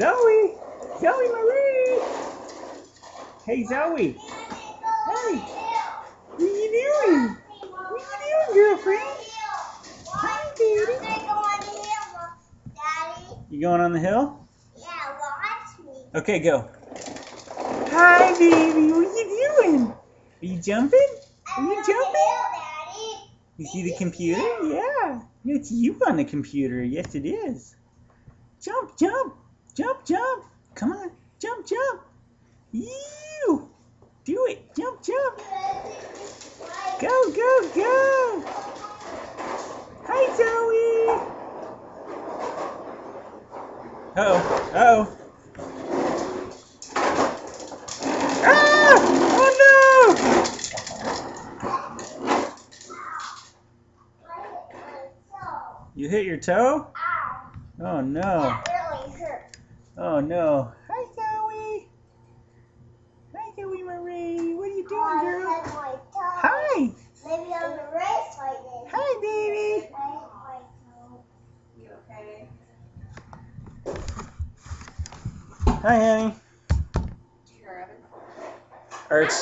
Zoe! Zoe Marie! Hey, Zoe! Hey! What are you doing? What are you doing, girlfriend? Hi, baby. You going on the hill? Yeah, watch me. Okay, go. Hi, baby. What are you doing? Are you jumping? Are you jumping? You see the computer? Yeah. It's you on the computer. Yes, it is. Jump, jump. Jump, jump. Come on. Jump, jump. You. Do it. Jump, jump. Go, go, go. Hi, Zoe. Uh-oh. Uh-oh. Ah! Oh, no! You hit your toe? Ow. Oh, no. That really hurt. Oh, no. Hi, Zoe. Hi, Zoe Marie. What are you doing, girl? Hi. Maybe on the right side then. Hi, baby. You okay? Hi, honey. Sure. Arch.